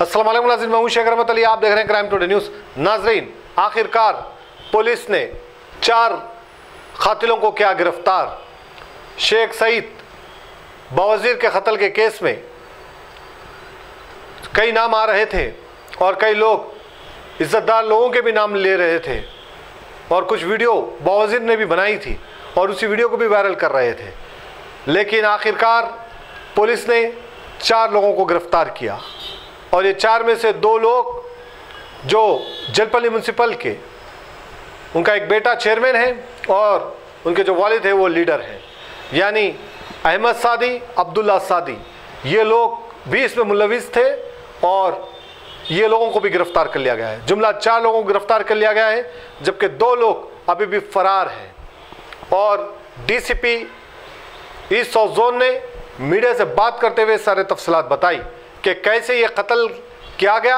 अस्सलाम वालेकुम नाज़रीन, मैं हूं शेख रहमत अली, आप देख रहे हैं क्राइम टुडे न्यूज़। नाज़रीन, आखिरकार पुलिस ने 4 कातिलों को किया गिरफ्तार। शेख सईद बावजीर के कत्ल के केस में कई नाम आ रहे थे और कई लोग इज्जतदार लोगों के भी नाम ले रहे थे और कुछ वीडियो बावजीर ने भी बनाई थी और उसी वीडियो को भी वायरल कर रहे थे। लेकिन आखिरकार पुलिस ने 4 लोगों को गिरफ्तार किया और ये 4 में से 2 लोग जो जलपल्ली म्यूनसिपल के, उनका एक बेटा चेयरमैन है और उनके जो वालिद है वो लीडर हैं, यानी अहमद सादी, अब्दुल्ला सादी, ये लोग भी इसमें मुलविस थे और ये लोगों को भी गिरफ्तार कर लिया गया है। जुमला 4 लोगों को गिरफ्तार कर लिया गया है, जबकि 2 लोग अभी भी फरार हैं। और डीसीपी ईस्ट साउथ जोन ने मीडिया से बात करते हुए सारे तफसीलात बताई कि कैसे ये कत्ल किया गया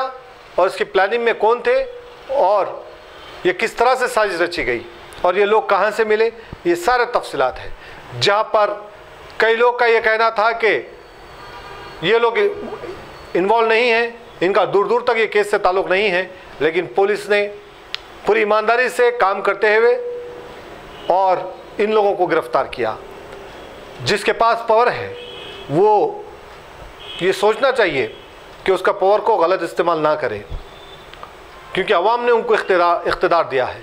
और इसकी प्लानिंग में कौन थे और ये किस तरह से साजिश रची गई और ये लोग कहाँ से मिले, ये सारे तफसीलात हैं। जहाँ पर कई लोग का ये कहना था कि ये लोग इन्वॉल्व नहीं हैं, इनका दूर दूर तक ये केस से ताल्लुक़ नहीं है, लेकिन पुलिस ने पूरी ईमानदारी से काम करते हुए और इन लोगों को गिरफ्तार किया। जिसके पास पावर है वो ये सोचना चाहिए कि उसका पावर को गलत इस्तेमाल ना करे, क्योंकि अवाम ने उनको इख्तिदार दिया है,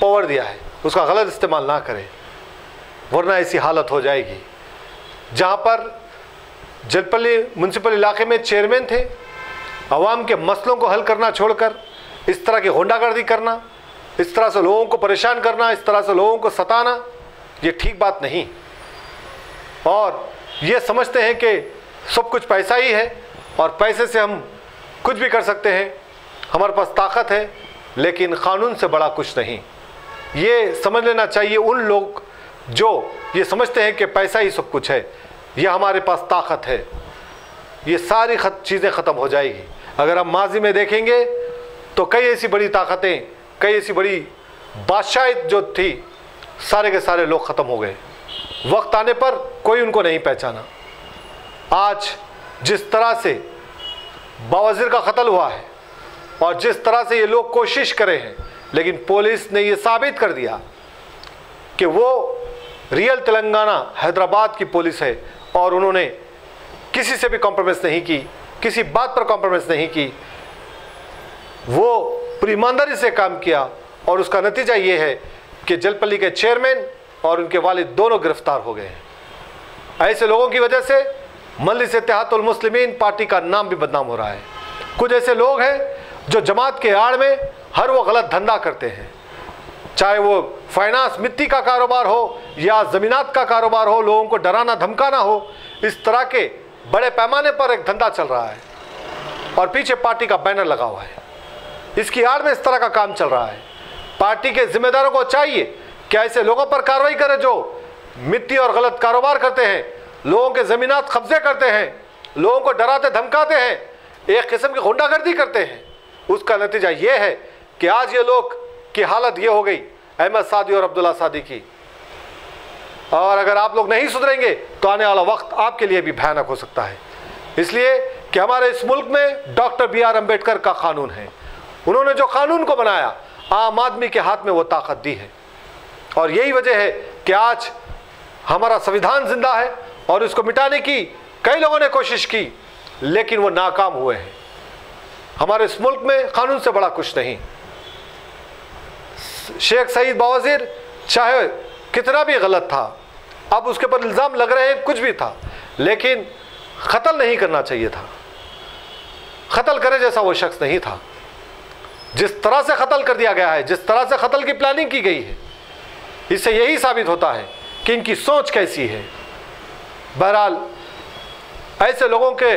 पावर दिया है, उसका गलत इस्तेमाल ना करे, वरना ऐसी हालत हो जाएगी। जहाँ पर जलपल्ली म्यूनसिपल इलाके में चेयरमैन थे, अवाम के मसलों को हल करना छोड़कर इस तरह की गुंडागर्दी करना, इस तरह से लोगों को परेशान करना, इस तरह से लोगों को सताना, ये ठीक बात नहीं। और ये समझते हैं कि सब कुछ पैसा ही है और पैसे से हम कुछ भी कर सकते हैं, हमारे पास ताकत है, लेकिन क़ानून से बड़ा कुछ नहीं। ये समझ लेना चाहिए उन लोग जो ये समझते हैं कि पैसा ही सब कुछ है, ये हमारे पास ताकत है। ये सारी चीज़ें ख़त्म हो जाएगी। अगर हम माजी में देखेंगे तो कई ऐसी बड़ी ताकतें, कई ऐसी बड़ी बादशाहत जो थी, सारे के सारे लोग ख़त्म हो गए। वक्त आने पर कोई उनको नहीं पहचाना। आज जिस तरह से बावजीर का कत्ल हुआ है और जिस तरह से ये लोग कोशिश करे हैं, लेकिन पुलिस ने ये साबित कर दिया कि वो रियल तेलंगाना हैदराबाद की पुलिस है और उन्होंने किसी से भी कॉम्प्रोमाइज़ नहीं की, किसी बात पर कॉम्प्रोमाइज़ नहीं की। वो पूरी ईमानदारी से काम किया और उसका नतीजा ये है कि जलपल्ली के चेयरमैन और उनके वालिद दोनों गिरफ्तार हो गए हैं। ऐसे लोगों की वजह से मजलिस इत्तेहादुल मुस्लिमीन पार्टी का नाम भी बदनाम हो रहा है। कुछ ऐसे लोग हैं जो जमात के आड़ में हर वो गलत धंधा करते हैं, चाहे वो फाइनेंस, मिट्टी का कारोबार हो या ज़मीनात का कारोबार हो, लोगों को डराना धमकाना हो, इस तरह के बड़े पैमाने पर एक धंधा चल रहा है और पीछे पार्टी का बैनर लगा हुआ है। इसकी आड़ में इस तरह का काम चल रहा है। पार्टी के जिम्मेदारों को चाहिए कि ऐसे लोगों पर कार्रवाई करें जो मिट्टी और गलत कारोबार करते हैं, लोगों के ज़मीनात कब्जे करते हैं, लोगों को डराते धमकाते हैं, एक किस्म की गुंडागर्दी करते हैं। उसका नतीजा ये है कि आज ये लोग की हालत ये हो गई, अहमद सादी और अब्दुल्ला सादी की। और अगर आप लोग नहीं सुधरेंगे तो आने वाला वक्त आपके लिए भी भयानक हो सकता है। इसलिए कि हमारे इस मुल्क में डॉक्टर BR अम्बेडकर का कानून है। उन्होंने जो कानून को बनाया, आम आदमी के हाथ में वो ताकत दी है और यही वजह है कि आज हमारा संविधान जिंदा है और इसको मिटाने की कई लोगों ने कोशिश की, लेकिन वो नाकाम हुए हैं। हमारे इस मुल्क में कानून से बड़ा कुछ नहीं। शेख सईद बावजीर चाहे कितना भी गलत था, अब उसके ऊपर इल्ज़ाम लग रहे हैं, कुछ भी था, लेकिन कत्ल नहीं करना चाहिए था। कत्ल करे जैसा वो शख्स नहीं था। जिस तरह से कत्ल कर दिया गया है, जिस तरह से कत्ल की प्लानिंग की गई है, इससे यही साबित होता है कि इनकी सोच कैसी है। बहरहाल ऐसे लोगों के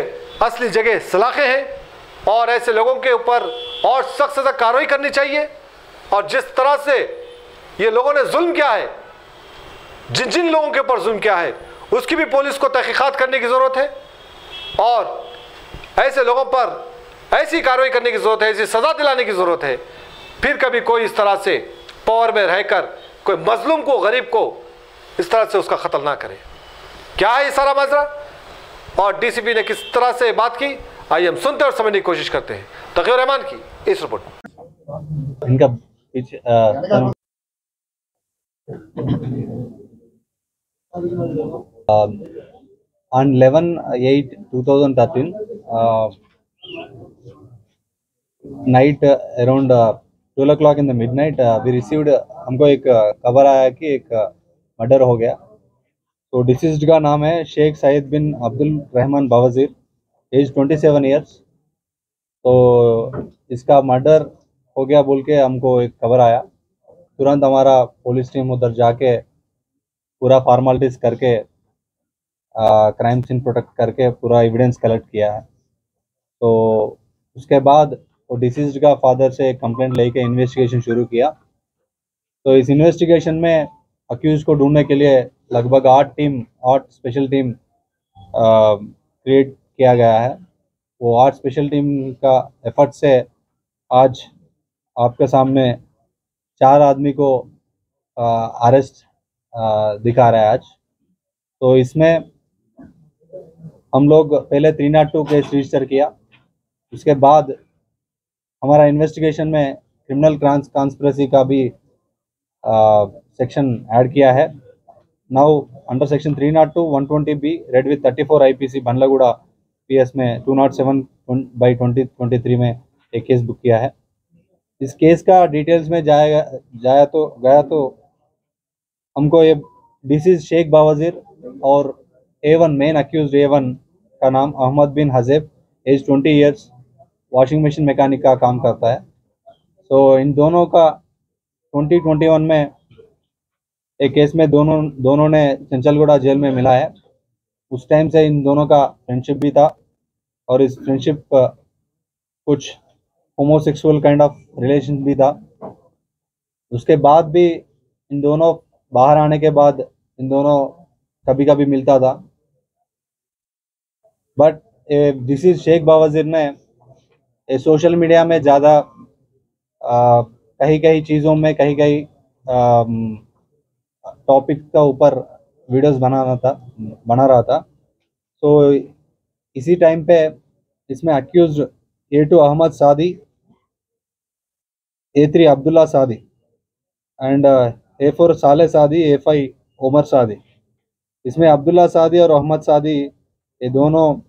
असली जगह सलाखें हैं और ऐसे लोगों के ऊपर और सख्त से सख्त कार्रवाई करनी चाहिए। और जिस तरह से ये लोगों ने जुल्म किया है, जिन जिन लोगों के ऊपर जुल्म किया है, उसकी भी पुलिस को तहकीकात करने की ज़रूरत है और ऐसे लोगों पर ऐसी कार्रवाई करने की ज़रूरत है, ऐसी सज़ा दिलाने की ज़रूरत है। फिर कभी कोई इस तरह से पावर में रहकर कोई मजलूम को, गरीब को इस तरह से उसका कत्ल ना करे। क्या है ये सारा मसला और डीसीपी ने किस तरह से बात की, आइए हम सुनते और समझने की कोशिश करते हैं तकीर रहमान की इस रिपोर्ट। इनका पीछे on 11/8/2013 night around 12 o'clock in the midnight we received हमको एक खबर आया कि एक मर्डर हो गया। तो डिसीज्ड का नाम है शेख सईद बिन अब्दुल रहमान बावजीर, एज 27 ईयर्स। तो इसका मर्डर हो गया बोल के हमको एक खबर आया। तुरंत हमारा पुलिस टीम उधर जाके पूरा फॉर्मेलिटीज़ करके क्राइम सीन प्रोटेक्ट करके पूरा एविडेंस कलेक्ट किया है। तो उसके बाद वो डिसीज्ड का फादर से कंप्लेंट लेके इन्वेस्टिगेशन शुरू किया। तो इस इन्वेस्टिगेशन में अक्यूज को ढूंढने के लिए लगभग 8 स्पेशल टीम क्रिएट किया गया है। वो 8 स्पेशल टीम का एफर्ट से आज आपके सामने 4 आदमी को अरेस्ट दिखा रहा है आज। तो इसमें हम लोग पहले 302 केस रजिस्टर किया। उसके बाद हमारा इन्वेस्टिगेशन में क्रिमिनल कॉन्स्पिरेसी का भी सेक्शन ऐड किया है। Now under section 302 120B red with 34 IPC बनलागुड़ा PS में 207/2023 में एक केस बुक किया है। इस केस का डिटेल्स में गया तो हमको ये डिसीज शेख बावजीर और A1 मेन अक्यूज A1 का नाम Ahmed bin Hajeb, age 20 years, washing machine mechanic का काम करता है। तो इन दोनों का 2021 में एक केस में दोनों ने चंचलगुड़ा जेल में मिला है। उस टाइम से इन दोनों का फ्रेंडशिप भी था और इस फ्रेंडशिप कुछ होमोसेक्सुअल काइंड ऑफ रिलेशन भी था। उसके बाद भी इन दोनों बाहर आने के बाद इन दोनों कभी कभी मिलता था। बट डिसीज शेख बावजीर ने सोशल मीडिया में ज़्यादा कहीं चीज़ों में कहीं टॉपिक का ऊपर वीडियोस बना रहा था। तो इसी टाइम पे इसमें अक्यूज A2 अहमद सादी, A3 अब्दुल्ला सादी एंड A4 साले सादी, A5 उमर सादी। इसमें अब्दुल्ला सादी और अहमद सादी ये दोनों,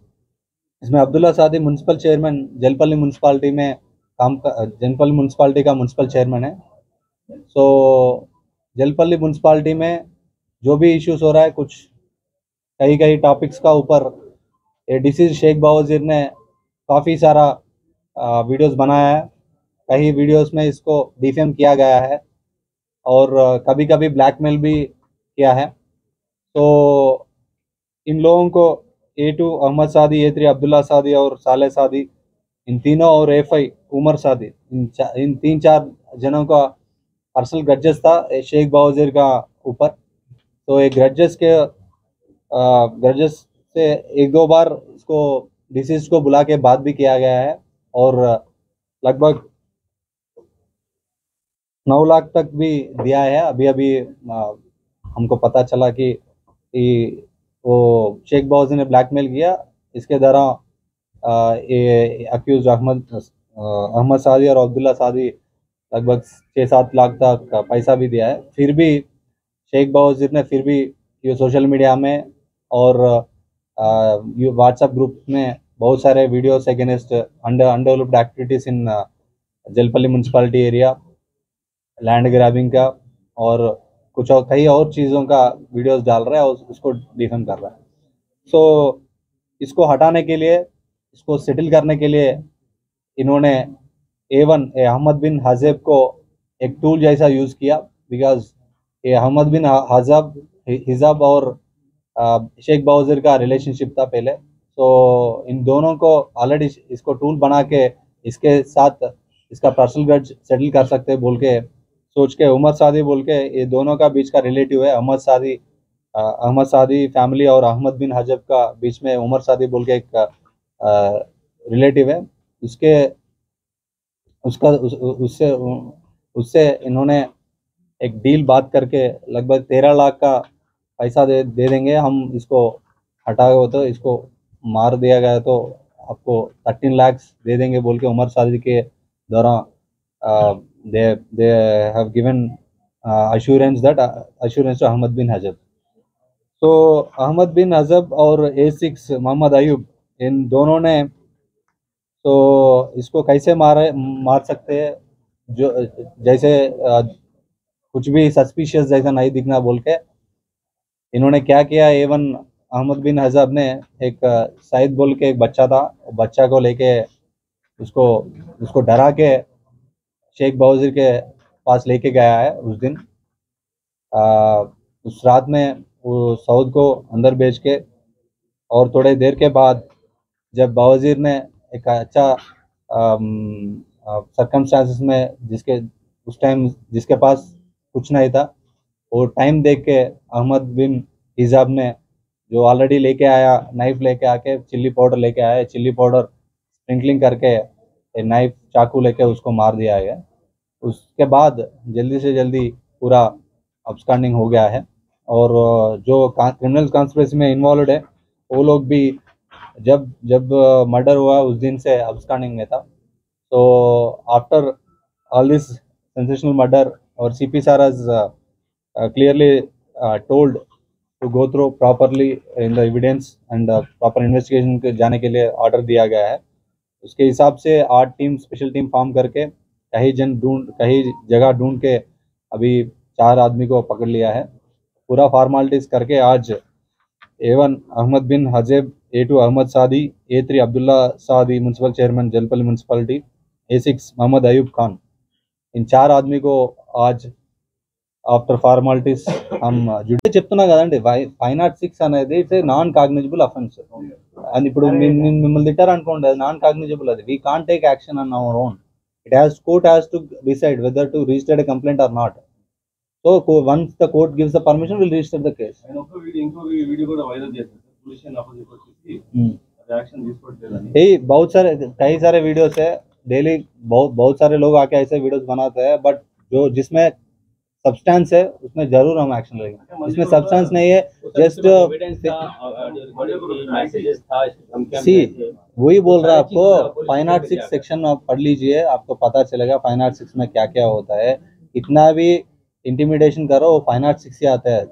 इसमें Abdullah Saadi municipal chairman Jalpally municipality में जलपल्ली म्यूनसिपालिटी का म्यूनसिपल चेयरमैन है। सो जलपल्ली म्यूनसिपालिटी में जो भी इश्यूज हो रहा है, कुछ कई टॉपिक्स का ऊपर ये डिसीज शेख बावजीर ने काफ़ी सारा वीडियोस बनाया है। कई वीडियोस में इसको डिफेम किया गया है और कभी कभी ब्लैकमेल भी किया है। तो इन लोगों को A2 अहमद सादी, A3 अब्दुल्ला सादी और साले सादी, इन तीनों और A5 उमर सादी, इन 3-4 जनों का पर्सनल ग्रजेस था शेख बावजीर का ऊपर। तो एक ग्रजेस से 1-2 बार इसको डिसीज को बुला के बात भी किया गया है और लगभग 9 लाख तक भी दिया है। अभी हमको पता चला कि वो शेख बावजीर ने ब्लैकमेल किया। इसके दौरान ये अक्यूज अहमद सादी और अब्दुल्ला सादी लगभग 6-7 लाख तक पैसा भी दिया है। फिर भी शेख बावजीर ने फिर भी ये सोशल मीडिया में और व्हाट्सएप ग्रुप में बहुत सारे videos against undeveloped activities in Jalpally municipality area, land grabbing का और कुछ और कई और चीज़ों का वीडियोस डाल रहा है और उसको डिफेम कर रहा है। सो इसको हटाने के लिए, इसको सेटल करने के लिए इन्होंने A1 अहमद बिन हजेब को एक टूल जैसा यूज़ किया। बिकॉज ये अहमद बिन हिजाब और शेख बावजीर का रिलेशनशिप था पहले। तो इन दोनों को ऑलरेडी इसको टूल बना के इसके साथ इसका पर्सनल ग्रज सेटल कर सकते बोल के सोच के उमर सादी बोल के, ये दोनों का बीच का रिलेटिव है अहमद सादी फैमिली और अहमद बिन हजब का बीच में उमर सादी बोल के एक रिलेटिव है। उससे इन्होंने एक डील बात करके लगभग 13 लाख का पैसा दे देंगे, हम इसको हटाओ तो इसको मार दिया गया तो आपको 13 लाख दे देंगे बोल के उमर सादी के दौरान they have given assurance to Ahmed bin Hajab. तो अहमद बिन हजब और A6 मोहम्मद अयूब इन दोनों ने तो इसको कैसे मार सकते हैं, जो जैसे कुछ भी सस्पिशियस जैसा नहीं दिखना बोल के इन्होंने क्या किया। एवन अहमद बिन हजब ने एक सईद बोल के एक बच्चा था, बच्चा को लेके उसको डरा के शेख बाउजीर के पास लेके गया है। उस दिन उस रात में वो सऊद को अंदर भेज के और थोड़े देर के बाद जब बावजीर ने एक अच्छा सर्कमस्टांसेस में उस टाइम जिसके पास कुछ नहीं था वो टाइम देख के अहमद बिन हिजाब ने जो ऑलरेडी लेके आया नाइफ लेके आके चिल्ली पाउडर लेके आया, चिल्ली पाउडर स्प्रिंकलिंग करके नाइफ चाकू लेके उसको मार दिया है। उसके बाद जल्दी से जल्दी पूरा अब्सकॉन्डिंग हो गया है और जो क्रिमिनल कॉन्स्पिरेसी में इन्वॉल्व है वो लोग भी जब मर्डर हुआ उस दिन से अब्सकॉन्डिंग में था। तो after all this sensational murder और CP sir has clearly told to go through properly in the evidence and proper investigation के जाने के लिए ऑर्डर दिया गया है। उसके हिसाब से 8 टीम स्पेशल टीम फॉर्म करके कई जगह ढूंढ के अभी 4 आदमी को पकड़ लिया है। पूरा फॉर्मेलिटीज करके आज A1 अहमद बिन हजेब, A2 अहमद सादी, A3 Abdullah Saadi municipal chairman Jalpally municipality, A6 Mohammed Ayub Khan, इन 4 आदमी को आज ఆఫ్టర్ ఫార్మాలిటీస్ జుడిషియల్ చెప్తున్నా కదండి 506 అనేది it's a non cognizable offence అని ఇప్పుడు మిమ్మల్ని తిట్టారు అనుకోండి అది నాన్ కాగ్నిజబుల్ అది we can't take action on our own court has to decide whether to register a complaint or not so once the court gives the permission will register the case बहुत सारे कई सारे videos है daily बहुत सारे लोग आके ऐसे वीडियोस बनाते हैं बट जो जिसमें सब्सटेंस है उसमें जरूर हम एक्शन लेंगे। इसमें सब्सटेंस नहीं है जस्ट सी वही बोल रहा है आपको 506 सेक्शन आप पढ़ लीजिए आपको पता चलेगा 506 में क्या क्या होता है। इतना भी इंटिमिडेशन करो 506 से आता है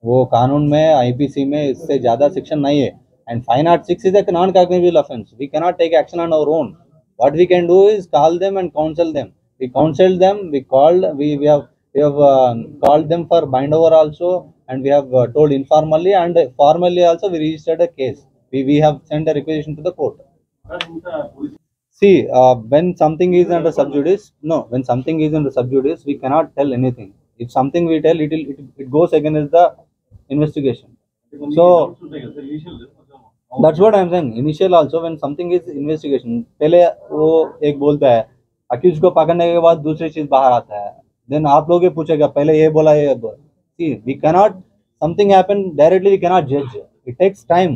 वो कानून में IPC में इससे ज्यादा सेक्शन नहीं है and 506 is a non-cognizable offense. We cannot take action on our own. What we can do is call them and counsel them. We counseled them. We have called them for bind over also and we have told informally and formally also we registered a case. We have sent a requisition to the court. See, when something is under sub judice, when something is under sub judice, we cannot tell anything. If something we tell, it goes against the investigation. So that's what I am saying. Initial also when something is investigation, पहले वो एक बोलता है accused को पकड़ने के बाद दूसरी चीज बाहर आता है then आप लोग ये पूछेगा पहले ये बोला ये see we cannot something happen directly we cannot judge. It takes time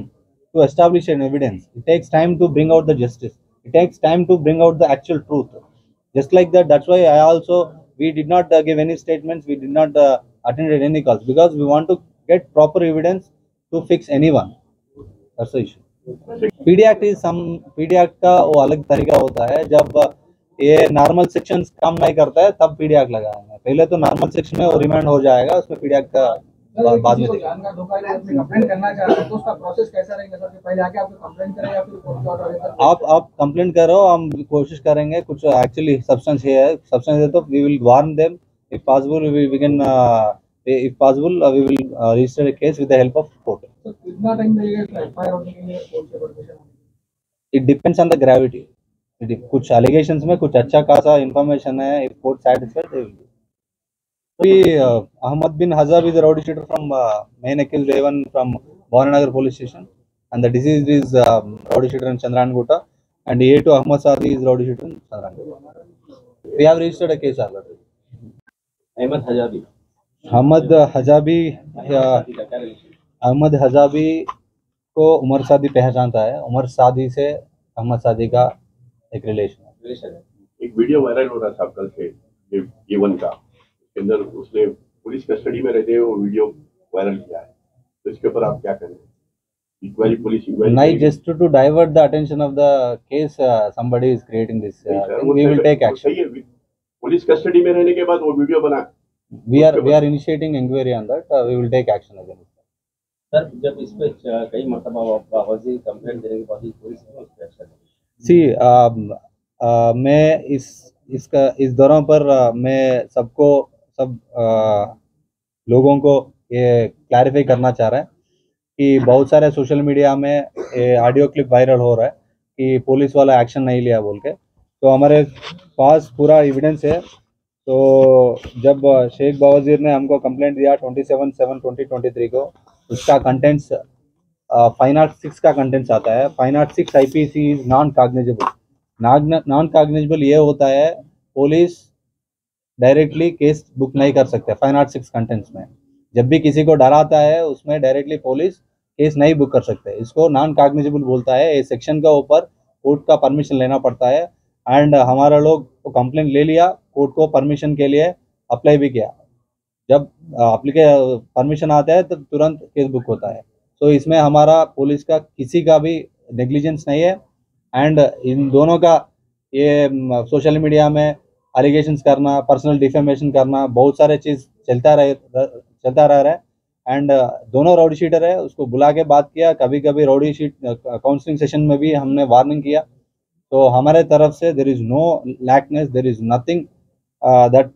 to establish an evidence. It takes time to bring out the justice. It takes time to bring out the actual truth. Just like that, that's why we did not give any statements. We did not attend any calls because we want to get proper evidence to fix anyone. That's the issue. PD Act का वो अलग तरीका होता है। जब ये normal sections काम नहीं करता है तब PD Act लगाएंगे। पहले तो नॉर्मल सेक्शन में वो रिमांड हो जाएगा उसमें PD Act का बाद में कंप्लेंट करना चाह रहे हैं तो उसका प्रोसेस कैसा रहेगा सर? पहले आके आपको कंप्लेंट करें या फिर कोर्ट का ऑर्डर? आप कंप्लेंट करो, हम कोशिश करेंगे कुछ एक्चुअली सब्सटेंस है तो we will warn them if possible we can if possible we will register a case with the help of court. So कितना टाइम लगेगा एफआईआर होने के लिए कोर्ट से permission? It depends on the gravity. कुछ allegations में कुछ अच्छा खासा information है, if court satisfied they will do. Ahmad bin Hazab is a rowdy shooter from main accused A1 from Bhavanagar police station and the deceased is rowdy shooter in Chandranagota and A2 Ahmad Sadi is rowdy shooter in Chandranagota. We have registered a case already. Ahmad हजाबी को उमर सादी पहचानता है। उमर सादी से अहमद सादी का एक relation है। एक वीडियो वायरल हो रहा था कल से A1 का, उसके अंदर उसने पुलिस कस्टडी में रहते हुए वो वीडियो वायरल किया है, तो इसके ऊपर आप क्या करें? inquiry, police inquiry. Night, just to divert the attention of the case, somebody is creating this thing. We will take action. सही है, पुलिस कस्टडी में रहने के बाद वो वीडियो बना. We are initiating inquiry on that. We will take action against that. Sir, जब इस पे कई मरतबा बावजूद कंप्लेंट देने के बाद ही पुलिस ने उस पे एक्शन लिया. मैं इस दौरान पर मैं सब लोगों को ये क्लैरिफाई करना चाह रहा है कि बहुत सारे सोशल मीडिया में ऑडियो क्लिप वायरल हो रहा है कि पुलिस वाला एक्शन नहीं लिया बोल के. तो हमारे पास पूरा एविडेंस है. तो जब शेख बावजीर ने हमको कंप्लेंट दिया 27/7/2023 को, उसका कंटेंट्स 506 का कंटेंट्स आता है. 506 IPC is non cognizable. Non cognizable ये होता है पुलिस डायरेक्टली केस बुक नहीं कर सकते. 506 कंटेंट्स में जब भी किसी को डराता है उसमें डायरेक्टली पुलिस केस नहीं बुक कर सकते. इसको नॉन कॉग्निजेबल बोलता है. इस सेक्शन का ऊपर कोर्ट का परमिशन लेना पड़ता है. एंड हमारा लोग तो कंप्लेंट ले लिया, कोर्ट को परमिशन के लिए अप्लाई भी किया. जब परमिशन आता है तो तुरंत केस बुक होता है. तो इसमें हमारा पुलिस का किसी का भी नेग्लिजेंस नहीं है. एंड इन दोनों का ये सोशल मीडिया में एलिगेशंस करना, पर्सनल डिफेमेशन करना, बहुत सारे चीज़ चलता रह रहा है. एंड दोनों राउडी शीटर है, उसको बुला के बात किया. कभी कभी राउडी शीट काउंसलिंग सेशन में भी हमने वार्निंग किया. तो हमारे तरफ से there is no lackness, there is nothing that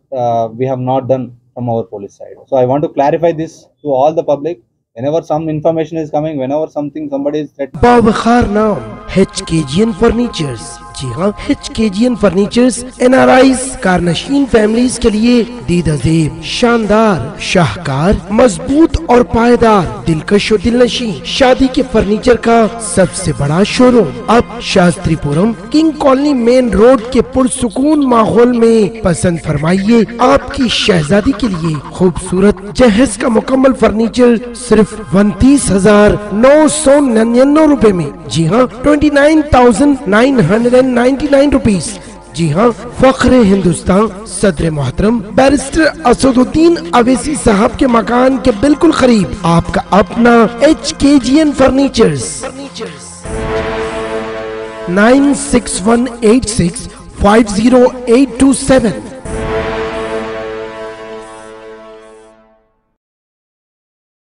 we have not done from our police side. So I want to clarify this to all the public. Whenever some information is coming, whenever somebody is threatened. बावखार नाम HKGN furnitures. जी हाँ, HKGN furnitures NRIs कारनशीन families के लिए दीदाजेब, शानदार, शाहकार, मजबूत और पायदार, दिलकश और दिलनशीं शादी के फर्नीचर का सबसे बड़ा शोरूम अब Shastripuram king colony main road के पुरसुकून माहौल में. पसंद फरमाइए आपकी शहजादी के लिए खूबसूरत जहेज का मुकम्मल फर्नीचर सिर्फ 29,999 रुपए में. जी हाँ, 29,999 रुपीस. जी हाँ, फख्र हिंदुस्तान सदर मोहतरम बैरिस्टर असदुद्दीन अवैसी साहब के मकान के बिल्कुल करीब आपका अपना HKGN फर्नीचर्स. 9618650827